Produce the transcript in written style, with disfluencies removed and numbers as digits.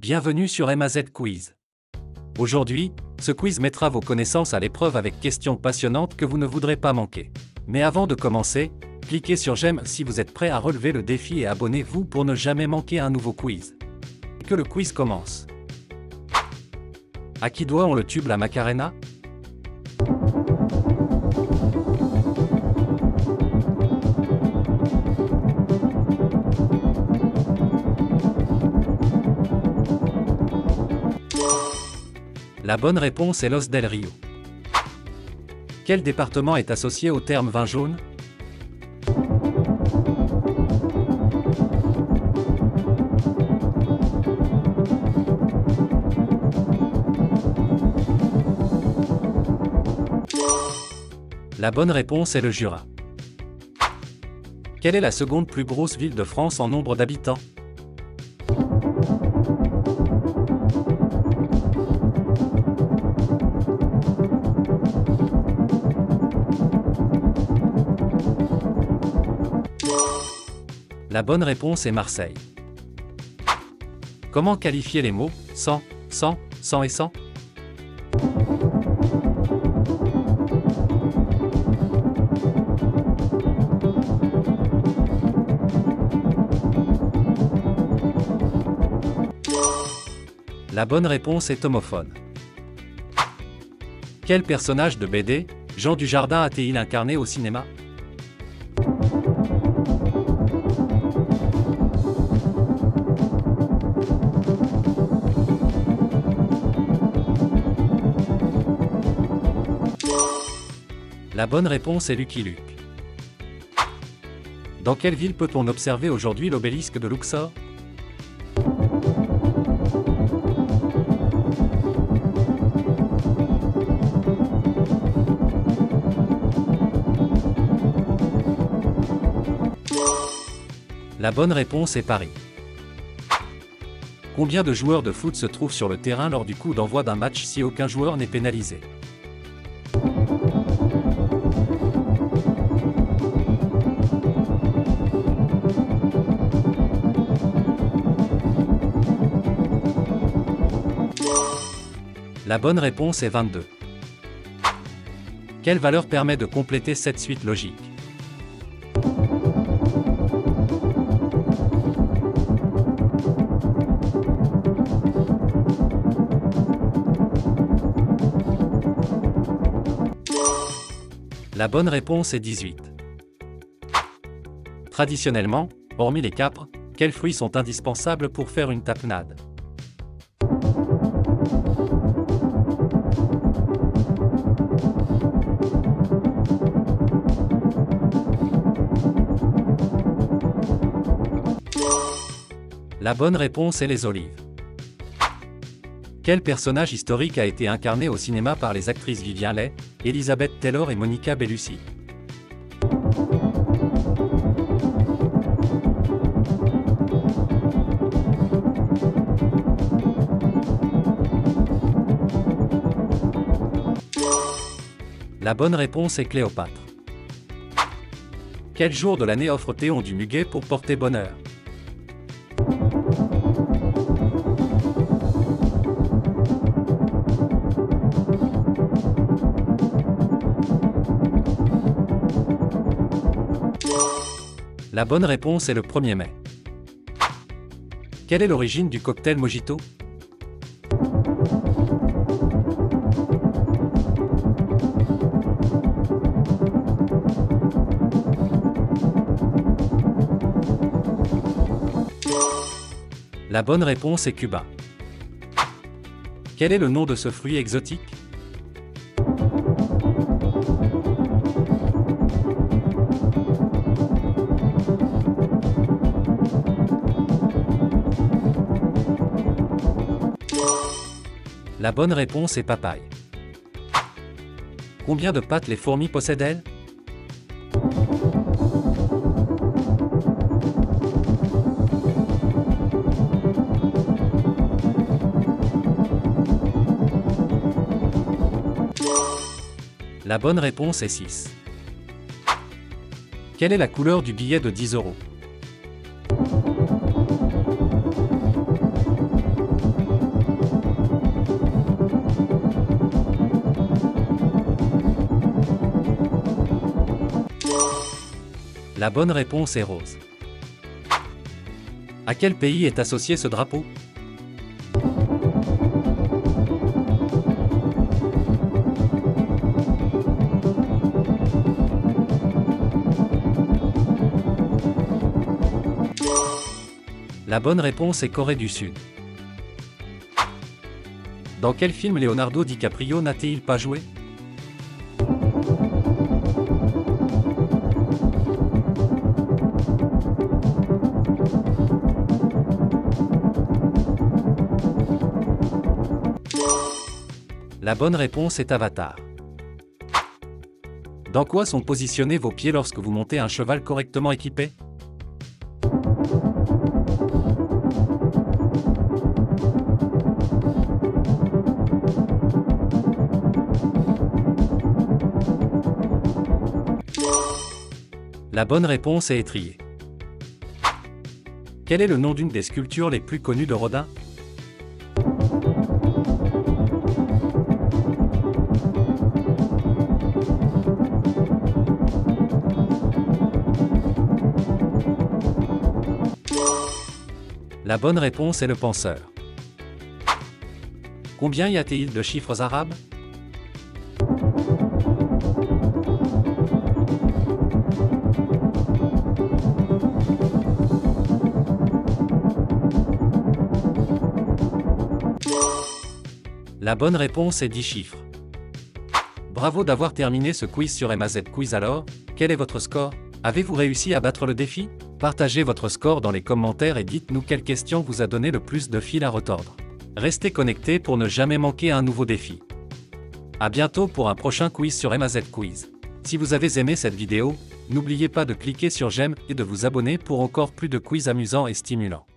Bienvenue sur MAZ Quiz. Aujourd'hui, ce quiz mettra vos connaissances à l'épreuve avec questions passionnantes que vous ne voudrez pas manquer. Mais avant de commencer, cliquez sur j'aime si vous êtes prêt à relever le défi et abonnez-vous pour ne jamais manquer un nouveau quiz. Que le quiz commence. À qui doit-on le tube la Macarena? La bonne réponse est Los del Rio. Quel département est associé au terme vin jaune? La bonne réponse est le Jura. Quelle est la seconde plus grosse ville de France en nombre d'habitants? La bonne réponse est Marseille. Comment qualifier les mots 100, 100, 100 et 100? La bonne réponse est homophone. Quel personnage de BD, Jean Dujardin a-t-il incarné au cinéma? La bonne réponse est Lucky Luke. Dans quelle ville peut-on observer aujourd'hui l'obélisque de Luxor? La bonne réponse est Paris. Combien de joueurs de foot se trouvent sur le terrain lors du coup d'envoi d'un match si aucun joueur n'est pénalisé? La bonne réponse est 22. Quelle valeur permet de compléter cette suite logique? La bonne réponse est 18. Traditionnellement, hormis les capres, quels fruits sont indispensables pour faire une tapenade? La bonne réponse est les olives. Quel personnage historique a été incarné au cinéma par les actrices Vivien Leigh, Elizabeth Taylor et Monica Bellucci? La bonne réponse est Cléopâtre. Quel jour de l'année offre Théon du muguet pour porter bonheur? La bonne réponse est le 1er mai. Quelle est l'origine du cocktail Mojito? La bonne réponse est Cuba. Quel est le nom de ce fruit exotique? La bonne réponse est papaye. Combien de pattes les fourmis possèdent-elles? La bonne réponse est 6. Quelle est la couleur du billet de 10 €? La bonne réponse est rose. À quel pays est associé ce drapeau? La bonne réponse est Corée du Sud. Dans quel film Leonardo DiCaprio n'a-t-il pas joué? La bonne réponse est Avatar. Dans quoi sont positionnés vos pieds lorsque vous montez un cheval correctement équipé? La bonne réponse est étrier. Quel est le nom d'une des sculptures les plus connues de Rodin? La bonne réponse est le penseur. Combien y a-t-il de chiffres arabes? La bonne réponse est 10 chiffres. Bravo d'avoir terminé ce quiz sur MAZ Quiz. Alors, quel est votre score? Avez-vous réussi à battre le défi? Partagez votre score dans les commentaires et dites-nous quelle question vous a donné le plus de fil à retordre. Restez connectés pour ne jamais manquer un nouveau défi. À bientôt pour un prochain quiz sur MAZ Quiz. Si vous avez aimé cette vidéo, n'oubliez pas de cliquer sur j'aime et de vous abonner pour encore plus de quiz amusants et stimulants.